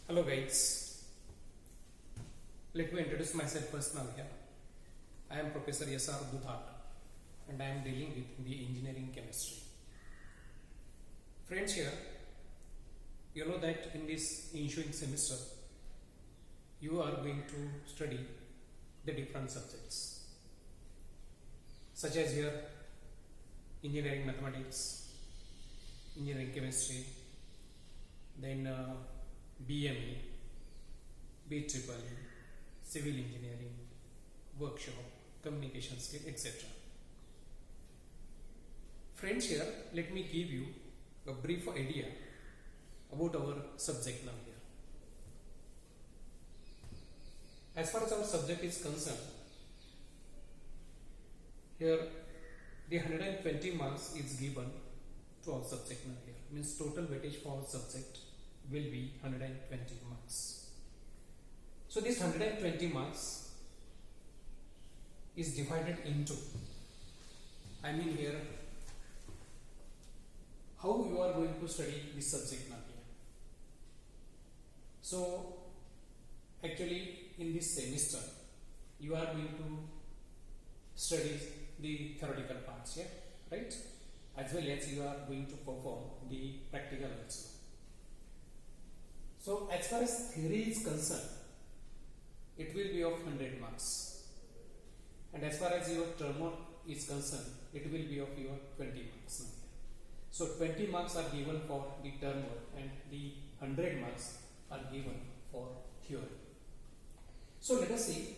Hello guys, let me introduce myself first now here. I am Professor S.R. Duthat and I am dealing with the engineering chemistry. Friends, here you know that in this ensuing semester you are going to study the different subjects such as here engineering mathematics, engineering chemistry, then BME, BEEE, civil engineering, workshop, communication skill, etc. Friends, here let me give you a brief idea about our subject now here. As far as our subject is concerned, here the 120 marks is given to our subject now here. Means total weightage for our subject will be 120 marks. So this 120 marks is divided into, I mean here, how you are going to study this subject now here. So actually in this semester you are going to study the theoretical parts here, right? As well as you are going to perform the practical also. So as far as theory is concerned, it will be of 100 marks, and as far as your term work is concerned, it will be of your 20 marks. So 20 marks are given for the term work and the 100 marks are given for theory. So let us see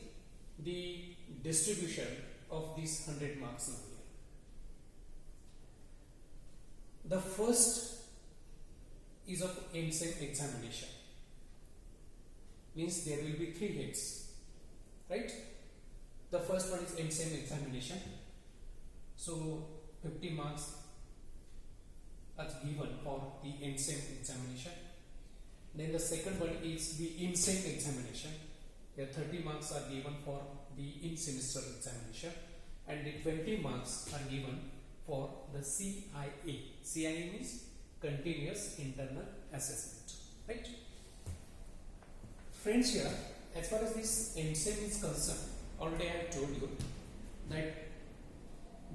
the distribution of these 100 marks now here. The first is of EAMCEM examination. Means there will be 3 heads, right? The first one is EAMCEM examination. So 50 marks are given for the EAMCEM examination. Then the second one is the INSEM examination. There 30 marks are given for the in-semester examination, and the 20 marks are given for the CIA. CIA means continuous internal assessment, right? Friends, here as far as this EAMCEM is concerned, already I have told you that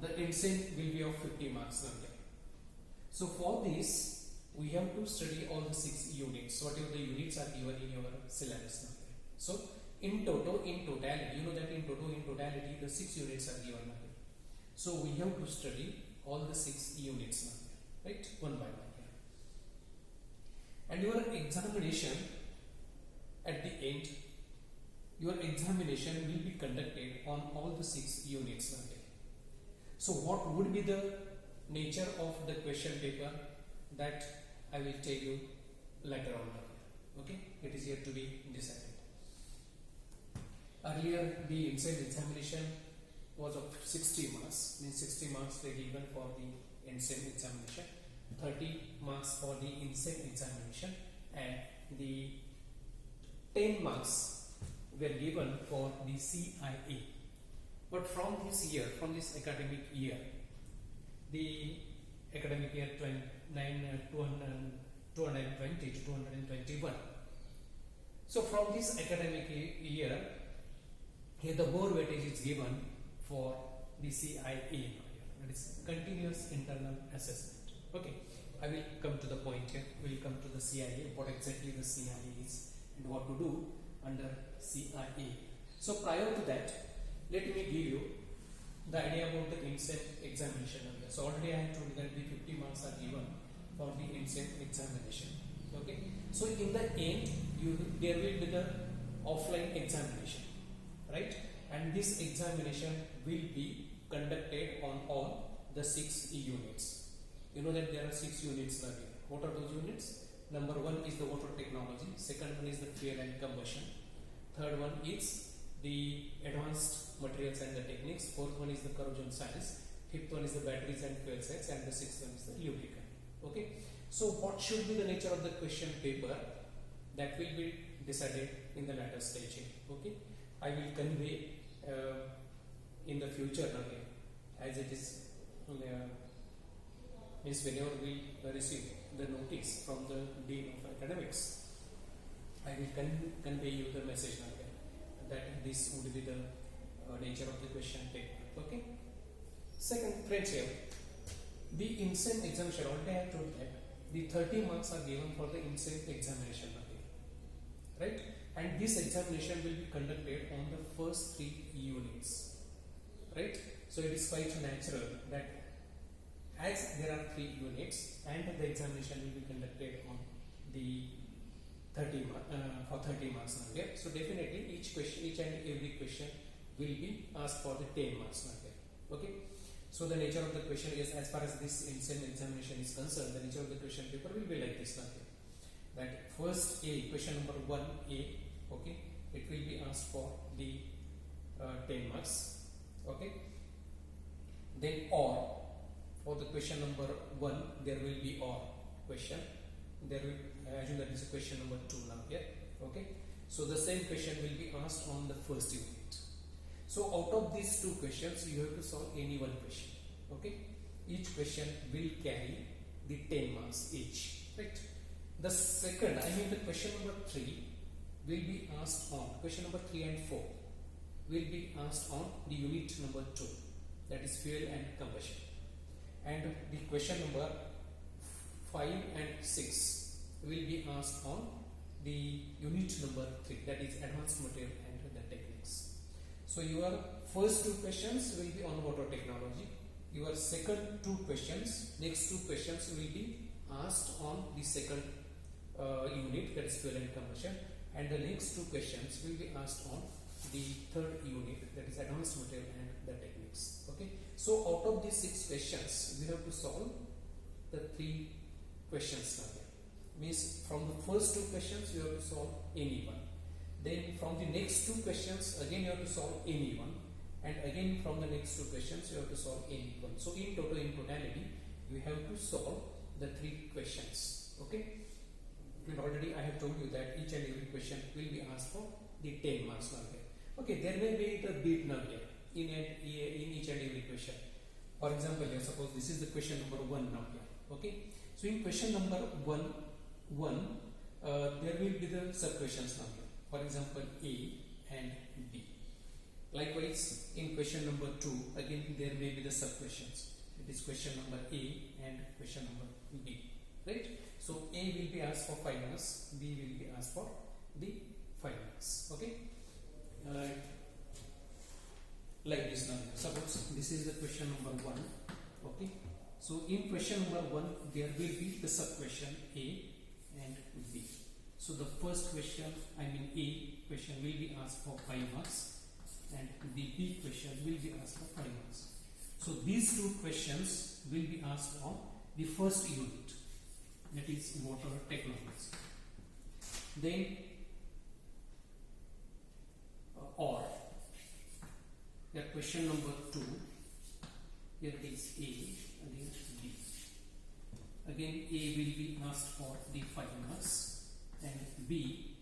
the EAMCEM will be of 50 marks now here. So for this we have to study all the 6 units, whatever the units are given in your syllabus now here. So in totality, you know that in totality the 6 units are given now here. So we have to study all the 6 units now here, right? One by one here. And your examination at the end, your examination will be conducted on all the 6 units now here. So what would be the nature of the question paper, that I will tell you later on now here. Okay, it is yet to be decided. Earlier the inside examination was of 60 marks, means 60 marks were given for the INSEM examination, 30 marks for the INSEM examination, and the 10 marks were given for the CIA. But from this year, from this academic year, the academic year 220 to 221. So from this academic year, here the more weightage is given for the CIA, that is continuous internal assessment. Okay, I will come to the point here. We will come to the CIA, what exactly the CIA is and what to do under CIA. So prior to that, let me give you the idea about the INSEM examination. So already I have told you that the 50 marks are given for the INSEM examination. Okay, so in the end, there will be the offline examination, right? And this examination will be conducted on all the 6 units. You know that there are 6 units now here. What are those units? Number 1 is the water technology, second one is the fuel and combustion, third one is the advanced materials and the techniques, fourth one is the corrosion science, fifth one is the batteries and fuel cells, and the sixth one is the lubricant. Okay, so what should be the nature of the question paper, that will be decided in the later stage here. Okay, I will convey in the future again, as it is means whenever we receive the notice from the Dean of Academics. I will convey you the message now here, that this would be the nature of the question paper. Okay. Second, friends, here the INSEM examination. Already I have told that the 30 marks are given for the INSEM examination now here, right? And this examination will be conducted on the first 3 units, right? So it is quite natural that as there are 3 units and the examination will be conducted on the 30 marks now here. So definitely each and every question will be asked for the 10 marks now here. Okay. So the nature of the question is, as far as this INSEM examination is concerned, the nature of the question paper will be like this now here. That first A, question number 1A, okay, it will be asked for the 10 marks. Okay. Then OR, for the question number 1 there will be OR question. There will, I assume that is a question number 2 now here. Okay. So the same question will be asked on the first unit. So out of these 2 questions you have to solve any one question. Okay. Each question will carry the 10 marks each. Right. The second, I mean the question number 3 will be asked on, question number 3 and 4 will be asked on the unit number 2, that is fuel and combustion. And the question number 5 and 6 will be asked on the unit number 3, that is advanced material and the techniques. So your first 2 questions will be on water technology. Your second 2 questions, next 2 questions will be asked on the second unit, that is fuel and combustion, and the next 2 questions will be asked on the third unit, that is advanced material and the techniques. Okay. So out of these 6 questions we have to solve the 3 questions now here. Means from the first 2 questions you have to solve any one. Then from the next 2 questions again you have to solve any one, and again from the next 2 questions you have to solve any one. So in totality you have to solve the 3 questions. Okay. And already I have told you that each and every question will be asked for the 10 marks now here. Okay, there may be the bit now here in each and every question. For example, here suppose this is the question number 1 now here. Okay, so in question number 1, there will be the sub questions now here. For example, A and B. Likewise, in question number 2, again there may be the sub questions. It is question number A and question number B. Right? So A will be asked for 5 marks, B will be asked for the 5 marks. Okay. Like this now. Suppose this is the question number 1. Okay. So in question number 1 there will be the sub question A and B. So the first question, I mean A question will be asked for 5 marks and the B question will be asked for 5 marks. So these 2 questions will be asked on the first unit, that is water technology. Then or that question number 2, here it is A, again B. Again A will be asked for the 5 marks and B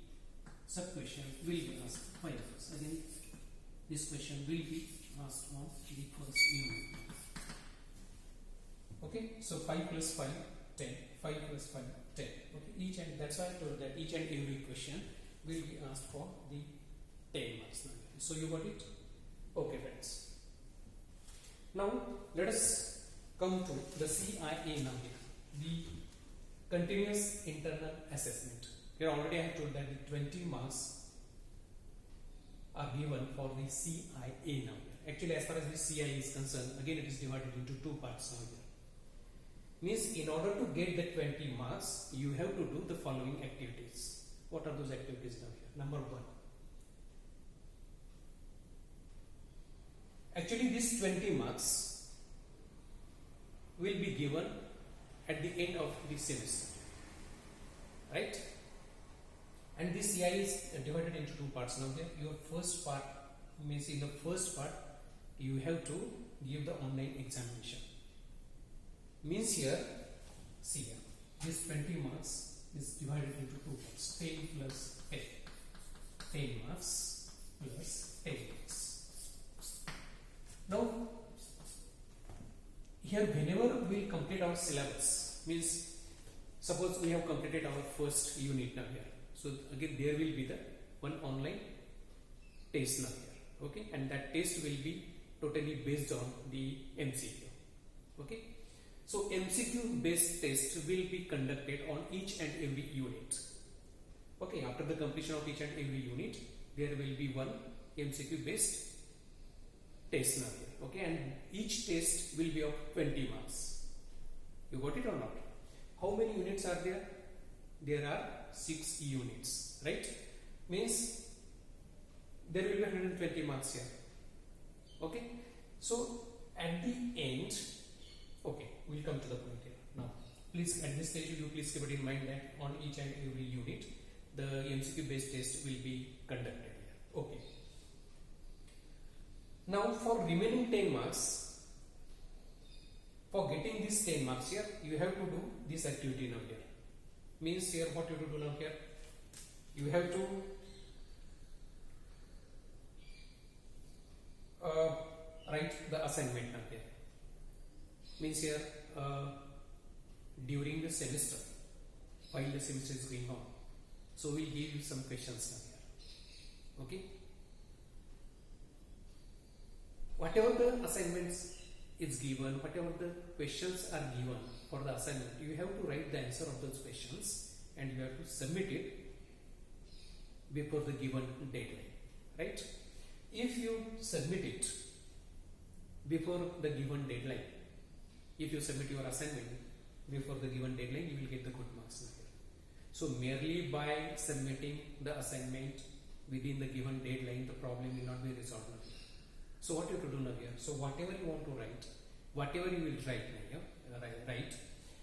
sub question will be asked for 5 marks. Again this question will be asked on the first unit. Okay, so 5 plus 5, 10. 5 plus 5, 10. Okay, each and that's why I told that each and every question will be asked for the 10 marks. So you got it? Okay, friends. Now let us come to the CIA now here, the continuous internal assessment. Here already I have told that the 20 marks are given for the CIA now. Actually, as far as the CIA is concerned, again it is divided into 2 parts now here. Means in order to get the 20 marks, you have to do the following activities. What are those activities now here? Number 1. Actually, these 20 marks will be given at the end of the semester, right? And this CI is divided into 2 parts now here. Your first part means in the first part you have to give the online examination. Means here, see here, this 20 marks is divided into 2 parts, 10 plus 10. 10 marks plus 10 marks. Now, here whenever we complete our syllabus, means suppose we have completed our first unit now here. So again there will be the one online test now here. Okay, and that test will be totally based on the MCQ. Okay, so MCQ based test will be conducted on each and every unit. Okay, after the completion of each and every unit, there will be one MCQ based test now here. Okay, and each test will be of 20 marks. You got it or not? How many units are there? There are 6 units, right? Means there will be 120 marks here. Okay, so at the end, okay, we'll come to the point here. Now, please at this stage you please keep it in mind that on each and every unit, the MCQ based test will be conducted here. Okay. Now for remaining 10 marks, for getting these 10 marks here, you have to do this activity now here. Means here what you have to do now here, you have to write the assignment now here. Means here during the semester, while the semester is going on, so we'll give you some questions now here. Okay, whatever the assignments is given, whatever the questions are given for the assignment, you have to write the answer of those questions and you have to submit it before the given deadline, right? If you submit it before the given deadline, if you submit your assignment before the given deadline, you will get the good marks now here. So merely by submitting the assignment within the given deadline, the problem will not be resolved now here. So what you have to do now here? So whatever you want to write, whatever you will write now here, write.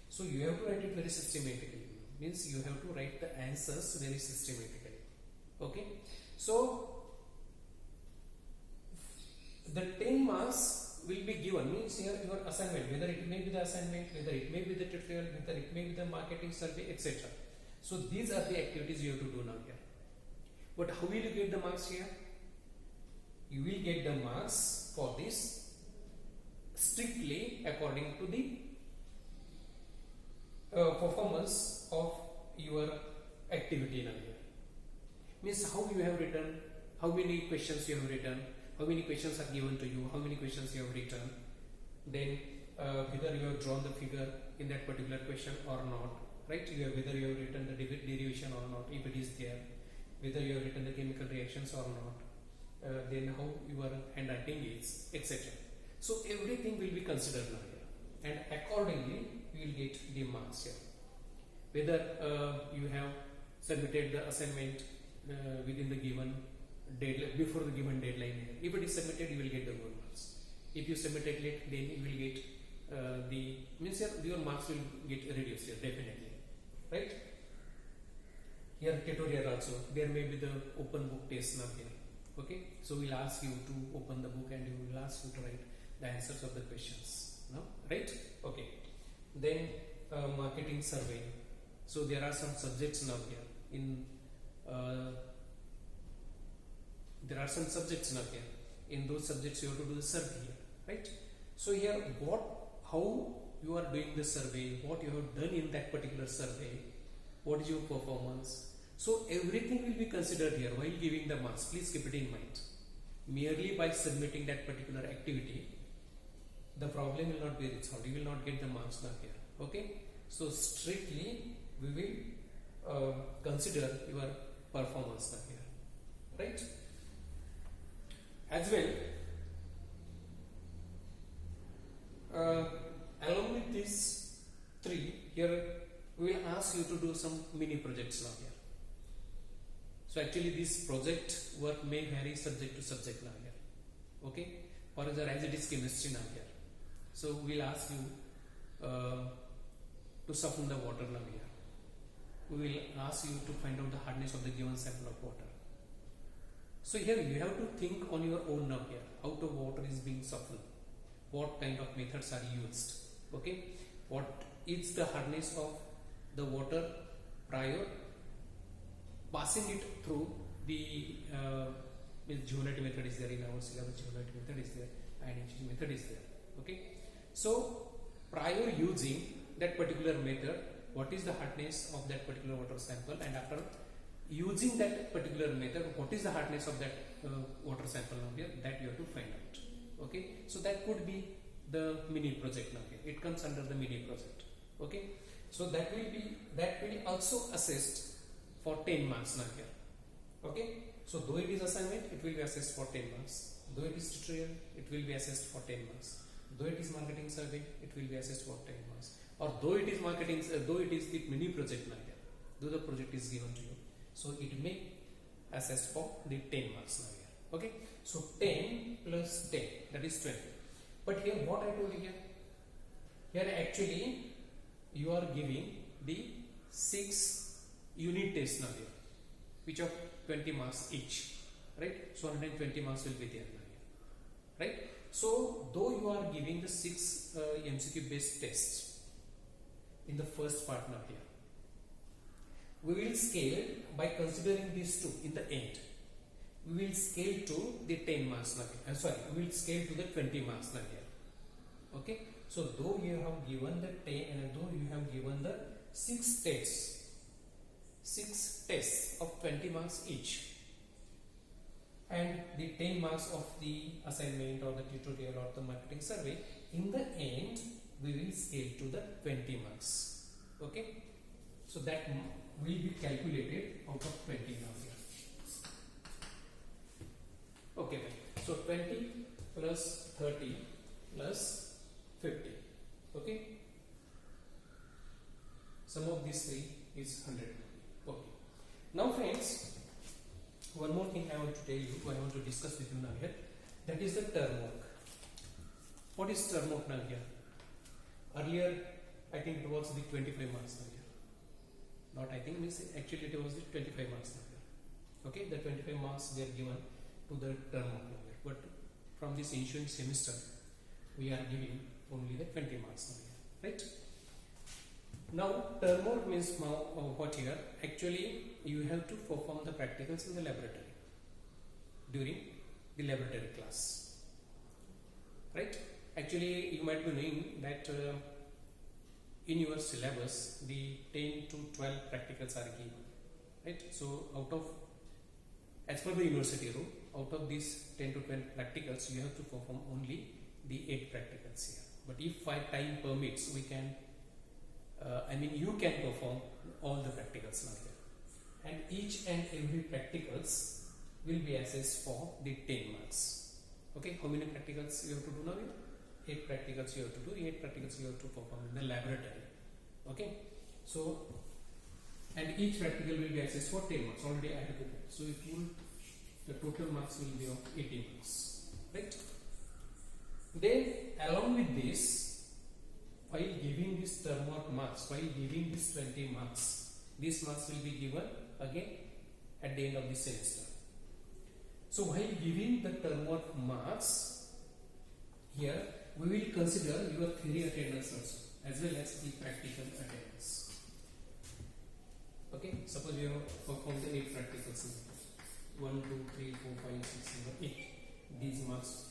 So you have to write it very systematically. Means you have to write the answers very systematically. Okay. So the 10 marks will be given. Means here your assignment, whether it may be the assignment, whether it may be the tutorial, whether it may be the marketing survey, etc. So these are the activities you have to do now here. But how will you get the marks here? You will get the marks for this strictly according to the performance of your activity now here. Means how you have written, how many questions you have written, how many questions are given to you, how many questions you have written, then whether you have drawn the figure in that particular question or not, right? Whether you have written the derivation or not, if it is there, whether you have written the chemical reactions or not, then how your handwriting is, etc. So everything will be considered now here, and accordingly you will get the marks here. Whether you have submitted the assignment within the given deadline, before the given deadline here. If it is submitted, you will get the good marks. If you submitted late, then you will get means your marks will get reduced here, definitely, right? Here tutorial also, there may be the open book test now here. Okay, so we'll ask you to open the book and we will ask you to write the answers of the questions now, right? Okay, then marketing survey. So there are some subjects now here in there are some subjects now here. In those subjects you have to do the survey here, right? So here how you are doing the survey, what you have done in that particular survey, what is your performance. So everything will be considered here while giving the marks. Please keep it in mind. Merely by submitting that particular activity, the problem will not be resolved. You will not get the marks now here. Okay. So strictly we will consider your performance now here, right? As well, along with these 3, here we will ask you to do some mini projects now here. So actually this project work may vary subject to subject now here. Okay, for example, as it is chemistry now here, so we will ask you to soften the water now here. We will ask you to find out the hardness of the given sample of water. So here you have to think on your own now here, how the water is being softened, what kind of methods are used. Okay, what is the hardness of the water prior passing it through the Giovannetti method is there in our syllabus. Giovannetti method is there, ionization method is there. Okay, so prior using that particular method, what is the hardness of that particular water sample, and after using that particular method, what is the hardness of that water sample now here, that you have to find out. Okay, so that could be the mini project now here. It comes under the mini project. Okay, so that will also assessed for 10 marks now here. Okay, so though it is assignment, it will be assessed for 10 marks. Though it is tutorial, it will be assessed for 10 marks. Though it is marketing survey, it will be assessed for 10 marks. Or though it is marketing, though it is the mini project now here, though the project is given to you, so it may assessed for the 10 marks now here. Okay, so 10 plus 10, that is 20. But here what I told you here actually you are giving the 6 unit tests now here, which of 20 marks each, right? So 120 marks will be there now here, right? So though you are giving the 6 MCQ based tests in the first part now here, we will scale by considering these two in the end. We will scale to the 10 marks now here. We will scale to the 20 marks now here. Okay, so though you have given the 10, though you have given the 6 tests of 20 marks each, and the 10 marks of the assignment or the tutorial or the marketing survey, in the end we will scale to the 20 marks. Okay, so that will be calculated out of 20 now here. Okay, so 20 plus 30 plus 50. Okay, sum of these three is 100. Okay, now friends, one more thing I want to tell you, I want to discuss with you now here, that is the term work. What is term work now here? Earlier I think it was the 25 marks now here. Not I think, means actually it was the 25 marks now here. Okay, the 25 marks were given to the term work now here. But from this ensuing semester we are giving only the 20 marks now here, right? Now term work means what here? Actually you have to perform the practicals in the laboratory during the laboratory class, right? Actually you might be knowing that in your syllabus the 10 to 12 practicals are given, right? So out of, as per the university rule, out of these 10 to 12 practicals you have to perform only the 8 practicals here. But if time permits, we can you can perform all the practicals now here, and each and every practicals will be assessed for the 10 marks. Okay, how many practicals you have to do now here? 8 practicals you have to do, 8 practicals you have to perform in the laboratory. Okay, so and each practical will be assessed for 10 marks. Already I have to do that. So the total marks will be of 80 marks, right? Then along with this, while giving this term work marks, while giving this 20 marks, these marks will be given again at the end of the semester. So while giving the term work marks, here we will consider your theory attendance also, as well as the practical attendance. Okay, suppose you have performed the 8 practicals, 1, 2, 3, 4, 5, 6, 7, 8. These marks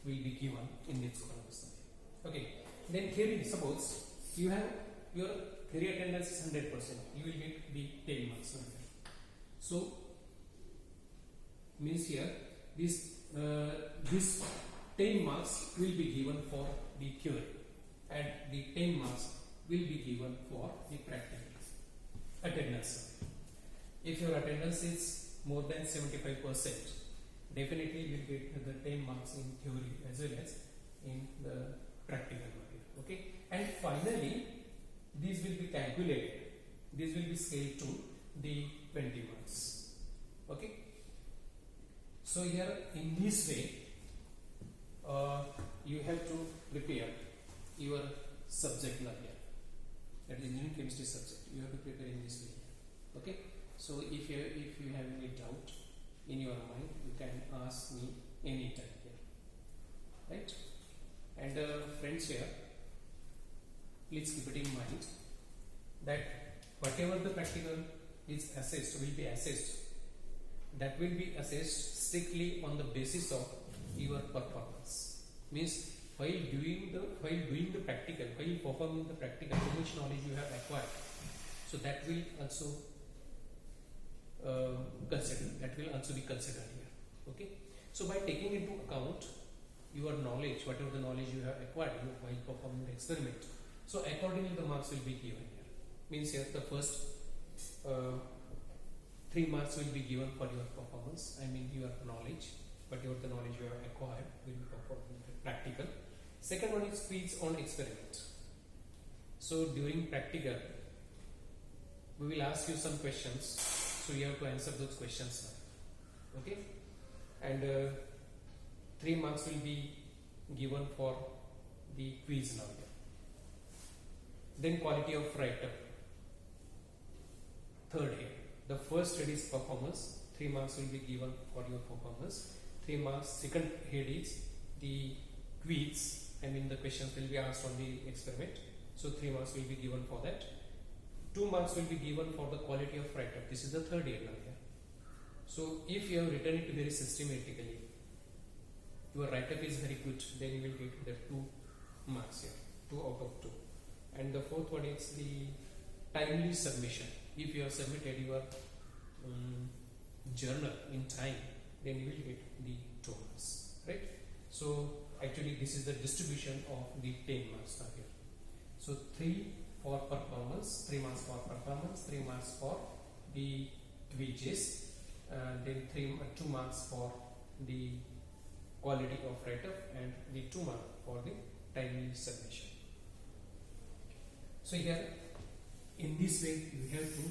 will be given in this column. Okay, then theory, suppose you have your theory attendance is 100%, you will get the 10 marks. So means here this 10 marks will be given for the theory, and the 10 marks will be given for the practical attendance. If your attendance is more than 75%, definitely you will get the 10 marks in theory as well as in the practical material. Okay, and finally these will be calculated, these will be scaled to the 20 marks. Okay, so here in this way you have to prepare your subject now here, that is engineering chemistry subject. You have to prepare in this way. Okay, so if you have any doubt in your mind, you can ask me anytime here, right? And friends, here please keep it in mind that whatever the practical is assessed will be assessed, that will be assessed strictly on the basis of your performance. Means while doing the practical, while performing the practical, how much knowledge you have acquired, so that will also considered. That will also be considered here. Okay. So by taking into account your knowledge, whatever the knowledge you have acquired while performing the experiment, so accordingly the marks will be given here. Means here the first 3 marks will be given for your performance. I mean your knowledge, whatever the knowledge you have acquired will be performed practical. Second one is quiz on experiment. So during practical, we will ask you some questions. So you have to answer those questions now. Okay, and 3 marks will be given for the quiz now. Then quality of writer. Third here, the first head is performance. 3 marks will be given for your performance. 3 marks. Second head is the quiz. I mean the questions will be asked on the experiment. So 3 marks will be given for that. 2 marks will be given for the quality of write-up. This is the third area here. So if you have written it very systematically, your write-up is very good, then you will get the 2 marks here, 2 out of 2. And the fourth one is the timely submission. If you have submitted your journal in time, then you will get the 2 marks, right? So actually this is the distribution of the 10 marks now here. So 3 for performance, 3 marks for performance, 3 marks for the quizzes, then 2 marks for the quality of write-up, and the 2 marks for the timely submission. So here, in this way, we have to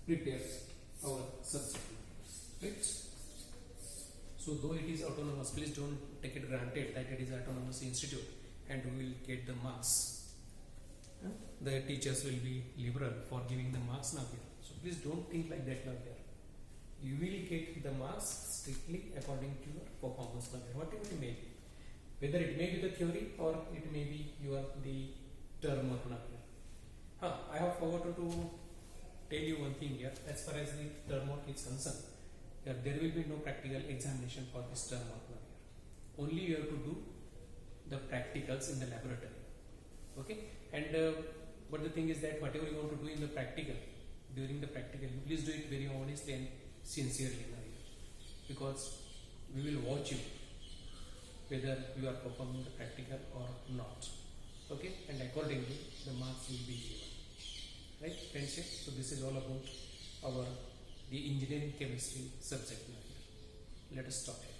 prepare our subject, right? So though it is autonomous, please don't take it granted that it is autonomous institute and we will get the marks. The teachers will be liberal for giving the marks now here. So please don't think like that now here. You will get the marks strictly according to your performance now here, whatever it may be. Whether it may be the theory or it may be the term work now here. I have forgotten to tell you one thing here. As far as the term work is concerned, there will be no practical examination for this term work now here. Only you have to do the practicals in the laboratory. Okay, and but the thing is that whatever you want to do in the practical, during the practical, you please do it very honestly and sincerely now here, because we will watch you whether you are performing the practical or not. Okay, and accordingly the marks will be given, right friendship? So this is all about the engineering chemistry subject now here. Let us stop here.